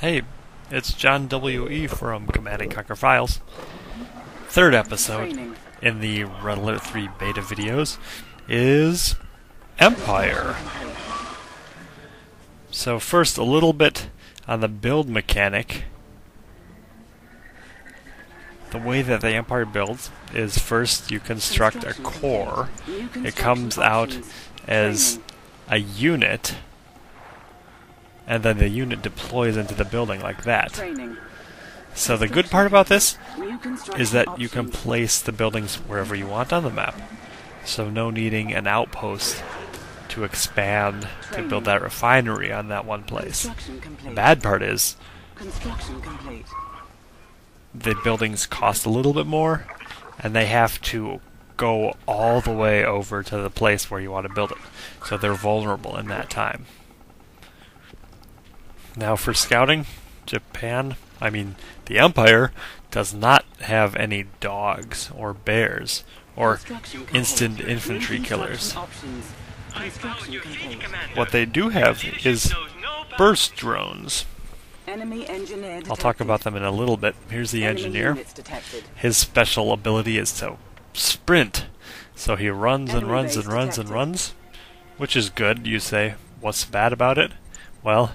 Hey, it's JohnWE from Command & Conquer Files. Third episode in the Red Alert 3 beta videos is Empire. So first, a little bit on the build mechanic. The way that the Empire builds is first you construct a core. It comes out as a unit, and then the unit deploys into the building like that. So the good part about this is that you can place the buildings wherever you want on the map. So no needing an outpost to expand to build that refinery on that one place. The bad part is the buildings cost a little bit more, and they have to go all the way over to the place where you want to build it. So they're vulnerable in that time. Now for scouting, the Empire does not have any dogs or bears or instant infantry killers. What they do have is burst drones. I'll talk about them in a little bit. Here's the engineer. His special ability is to sprint. So he runs and runs and runs and runs, which is good. You say, what's bad about it? Well,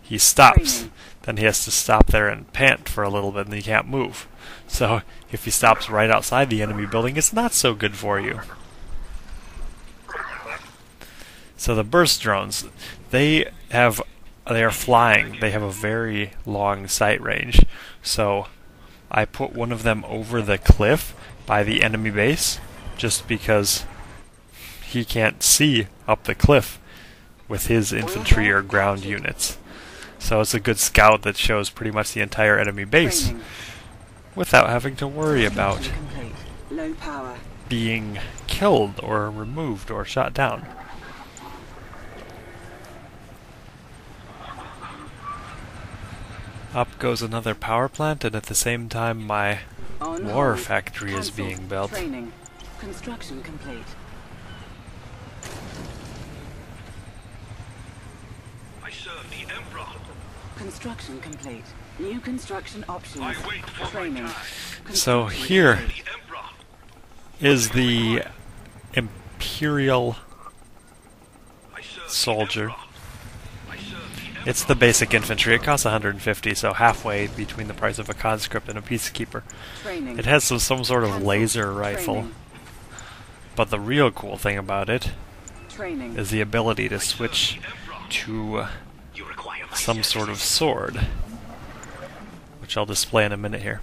he stops. Then he has to stop there and pant for a little bit, and he can't move. So if he stops right outside the enemy building, it's not so good for you. So the burst drones, they are flying. They have a very long sight range. So I put one of them over the cliff by the enemy base, just because he can't see up the cliff with his infantry or ground units. So it's a good scout that shows pretty much the entire enemy base without having to worry about being killed or removed or shot down. Up goes another power plant, and at the same time my war factory is being built. Construction complete. I serve the Emperor. Construction complete. New construction options. I wait for Training. So here the Emperor. is the Imperial I serve soldier. the Emperor. I serve the Emperor. It's the basic infantry. It costs 150, so halfway between the price of a conscript and a peacekeeper. Training. It has some sort of laser rifle, Training. but the real cool thing about it Training. is the ability to switch to You require my some sort of services. sword, which I'll display in a minute here.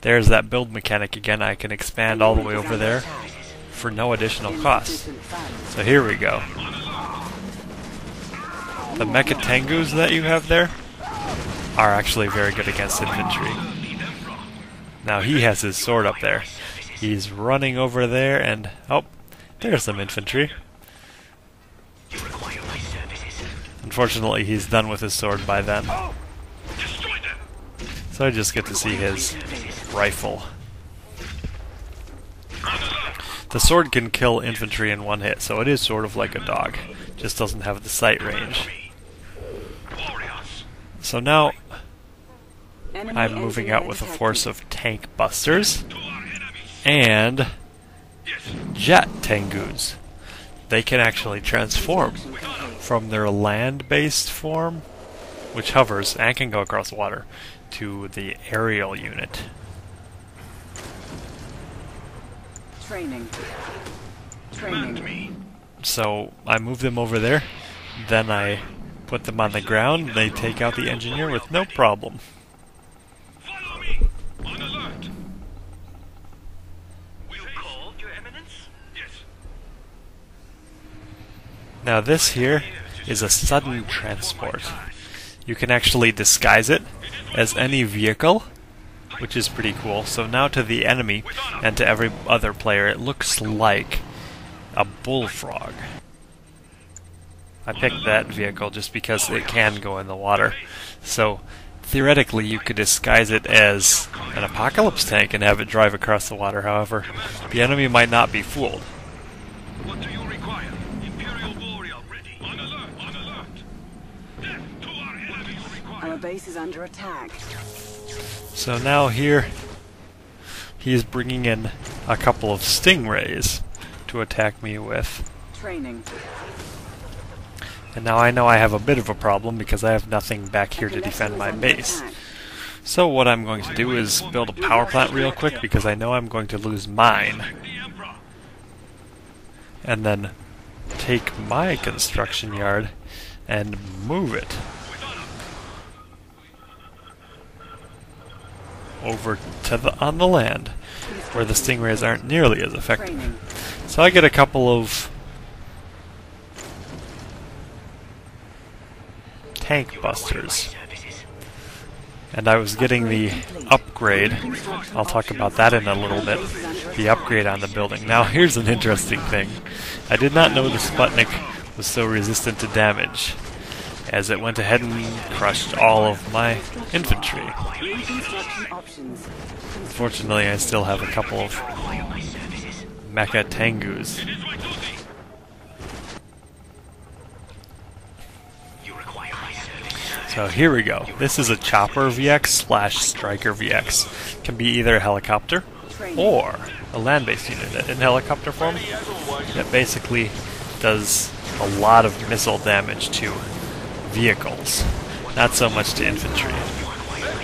There's that build mechanic again. I can expand all the way over there for no additional cost. So here we go. The Mecha Tengus that you have there are actually very good against infantry. Now he has his sword up there. He's running over there and... oh, there's some infantry. You require my services. Unfortunately, he's done with his sword by then. Destroy them. So I just get to see his rifle. The sword can kill infantry in one hit, so it is sort of like a dog. Just doesn't have the sight range. Warriors. So now Enemy I'm moving out with a engineer force of tank busters To our enemies. and Yes. jet tengus. They can actually transform from their land-based form, which hovers and can go across water, to the aerial unit. Training. Command Training. me. So I move them over there, then I put them on the ground, and they take out the engineer with no problem. Follow me. On alert. Will call, Your Eminence? Yes. Now this here is a sudden transport. You can actually disguise it as any vehicle, which is pretty cool. So now to the enemy and to every other player, it looks like a bullfrog. I picked that vehicle just because it can go in the water. So theoretically you could disguise it as an apocalypse tank and have it drive across the water. However, the enemy might not be fooled. What do you require? Imperial warrior ready. On alert. On alert. Death to our enemies. base is under attack. So now here, he's bringing in a couple of stingrays to attack me with. Training. And now I know I have a bit of a problem because I have nothing back here to defend my base. So what I'm going to do is build a power plant real quick because I know I'm going to lose mine. And then take my construction yard and move it over to on the land where the stingrays aren't nearly as effective. So I get a couple of tank busters. And I was getting the upgrade. I'll talk about that in a little bit. The upgrade on the building. Now here's an interesting thing. I did not know the Sputnik was so resistant to damage, as it went ahead and crushed all of my infantry. Fortunately, I still have a couple of Mecha Tengus. So here we go. This is a chopper VX / striker VX. Can be either a helicopter or a land-based unit in helicopter form. That basically does a lot of missile damage to vehicles, not so much to infantry.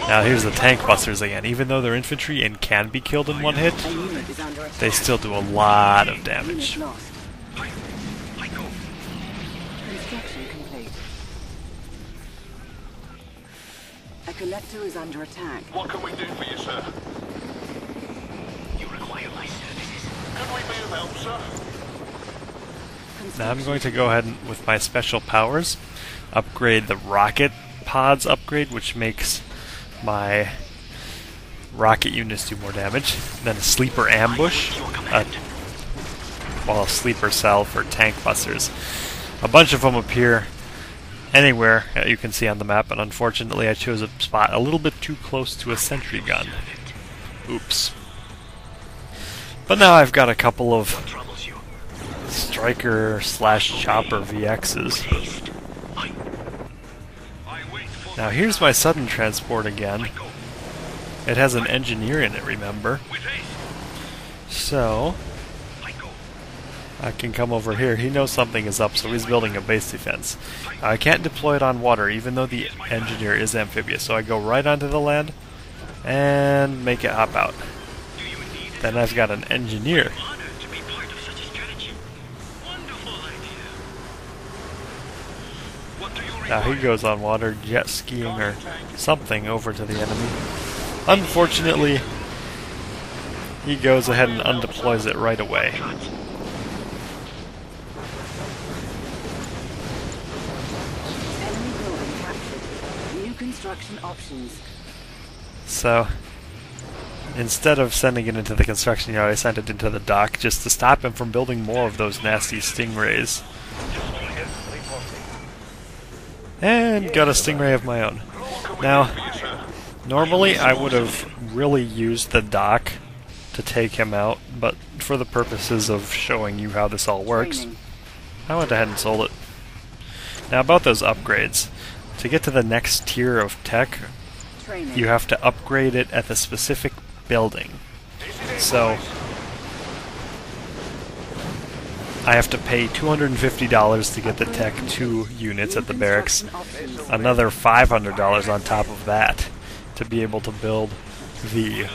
Now here's the tank busters again. Even though they're infantry and can be killed in one hit, they still do a lot of damage. A collector is under attack. What can we do for you, sir? You require my services. Could we be of help, sir? Now I'm going to go ahead and, with my special powers, upgrade the rocket pods upgrade, which makes my rocket units do more damage. Then a sleeper ambush, a sleeper cell for tank busters. A bunch of them appear anywhere you can see on the map, and unfortunately I chose a spot a little bit too close to a sentry gun. Oops. But now I've got a couple of striker / chopper VXs. Now here's my sudden transport again. It has an engineer in it, remember? So I can come over here. He knows something is up, so he's building a base defense. I can't deploy it on water, even though the engineer is amphibious. So I go right onto the land and make it hop out. Then I've got an engineer. Now he goes on water, jet skiing or something over to the enemy. Unfortunately, he goes ahead and undeploys it right away. Construction options. So instead of sending it into the construction yard, I sent it into the dock just to stop him from building more of those nasty stingrays. And got a stingray of my own. Now, normally I would have really used the dock to take him out, but for the purposes of showing you how this all works, I went ahead and sold it. Now about those upgrades. To get to the next tier of tech, you have to upgrade it at the specific building. So I have to pay $250 to get the Tech 2 units at the barracks, another $500 on top of that to be able to build the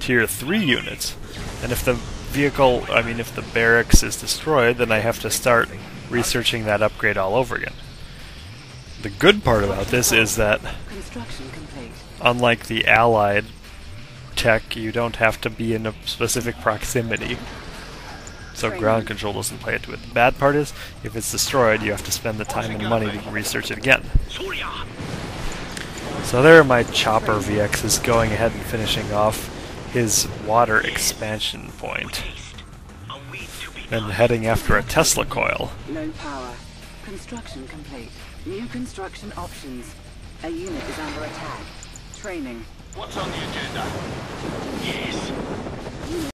Tier 3 units. And if the if the barracks is destroyed, then I have to start researching that upgrade all over again. The good part about this is that, unlike the Allied tech, you don't have to be in a specific proximity. So ground control doesn't play into it. The bad part is, if it's destroyed, you have to spend the time and money to research it again. So there are my chopper VXs going ahead and finishing off his water expansion point. Then heading after a Tesla coil. Low power. Construction complete. New construction options. A unit is under attack. Training. What's on the agenda? Yes.